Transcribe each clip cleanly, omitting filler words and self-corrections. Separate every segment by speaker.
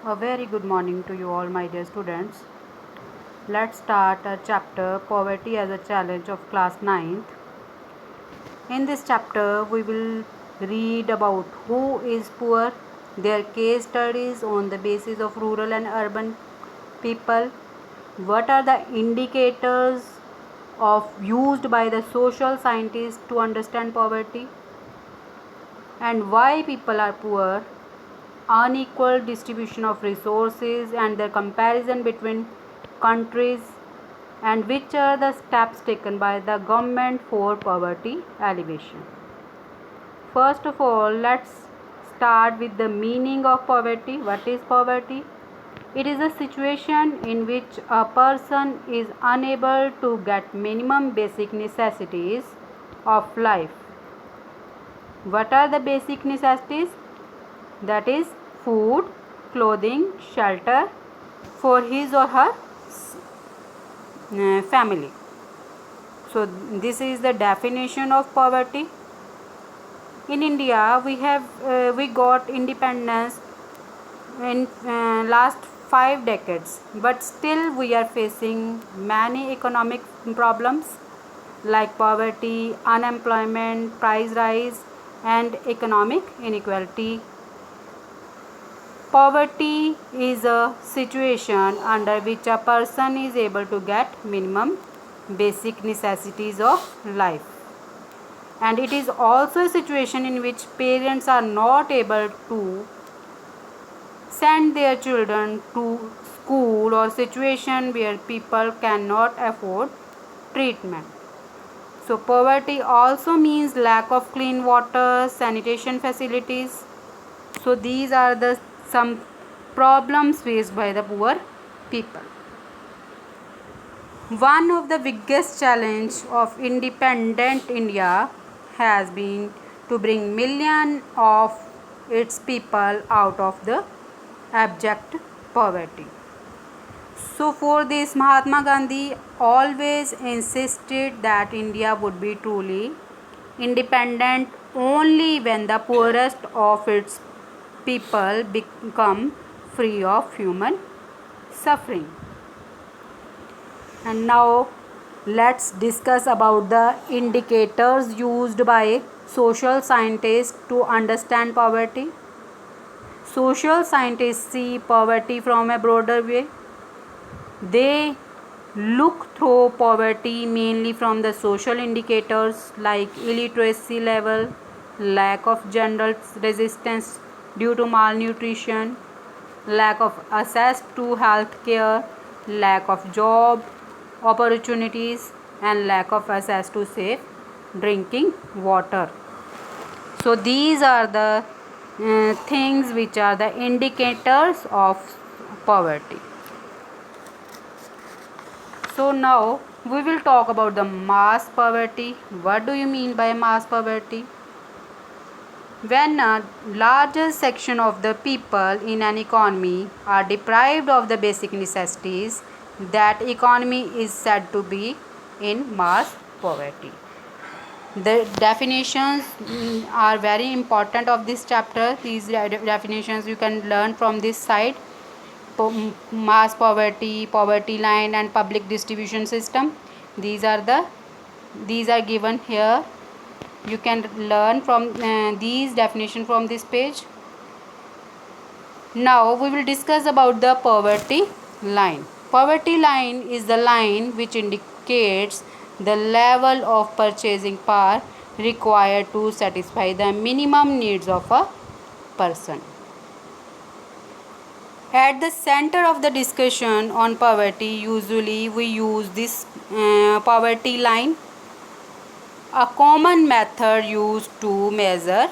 Speaker 1: A very good morning to you all, my dear students. Let's start a chapter Poverty as a Challenge of class ninth. In this chapter, we will read about who is poor, their case studies on the basis of rural and urban people, what are the indicators of used by the social scientists to understand poverty, and why people are poor, unequal distribution of resources and the comparison between countries, and which are the steps taken by the government for poverty alleviation. First of all, let's start with the meaning of poverty. What is poverty? It is a situation in which a person is unable to get minimum basic necessities of life. What are the basic necessities? That is food, clothing, shelter for his or her family. So this is the definition of poverty. In India, we got independence in last 5 decades, but still we are facing many economic problems like poverty, unemployment, price rise, and economic inequality. Poverty is a situation under which a person is able to get minimum basic necessities of life. And it is also a situation in which parents are not able to send their children to school, or situation where people cannot afford treatment. So poverty also means lack of clean water, sanitation facilities. So these are the some problems faced by the poor people. One of the biggest challenge of independent India has been to bring millions of its people out of the abject poverty. So for this, Mahatma Gandhi always insisted that India would be truly independent only when the poorest of its people become free of human suffering. And now let's discuss about the indicators used by social scientists to understand poverty. Social scientists see poverty from a broader way. They look through poverty mainly from the social indicators like illiteracy level, lack of general resistance due to malnutrition, lack of access to health care, lack of job opportunities, and lack of access to safe drinking water. So these are the things which are the indicators of poverty. So now we will talk about the mass poverty. What do you mean by mass poverty? When a larger section of the people in an economy are deprived of the basic necessities, that economy is said to be in mass poverty. The definitions are very important of this chapter. These definitions you can learn from this side. Mass poverty, poverty line, and public distribution system. These are given here. You can learn from these definition from this page. Now we will discuss about the poverty line. Poverty line is the line which indicates the level of purchasing power required to satisfy the minimum needs of a person. At the center of the discussion on poverty, usually we use this poverty line. A common method used to measure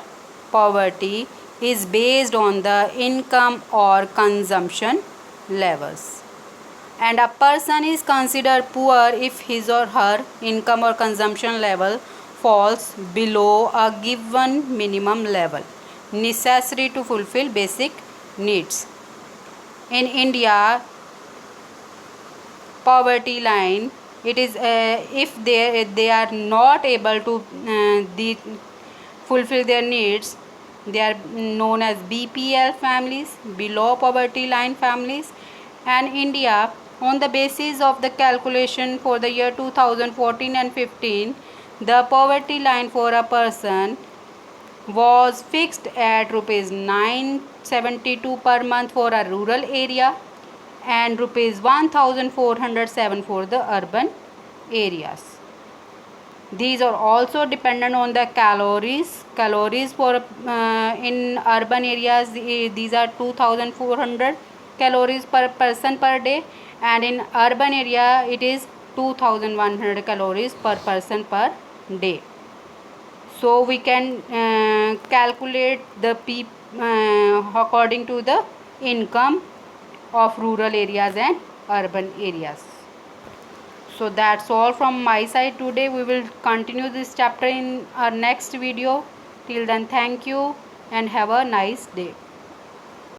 Speaker 1: poverty is based on the income or consumption levels. And a person is considered poor if his or her income or consumption level falls below a given minimum level necessary to fulfill basic needs. In India, poverty line, it is if they are not able to fulfill their needs, They are known as BPL families, below poverty line families. And India, on the basis of the calculation for the year 2014 and 15, the poverty line for a person was fixed at rupees 972 per month for a rural area and rupees 1407 for the urban areas. These are also dependent on the calories for in urban areas. These are 2400 calories per person per day, and in urban area it is 2100 calories per person per day. So we can calculate the according to the income of rural areas and urban areas. So that's all from my side today. We will continue this chapter in our next video. Till then, thank you and have a nice day.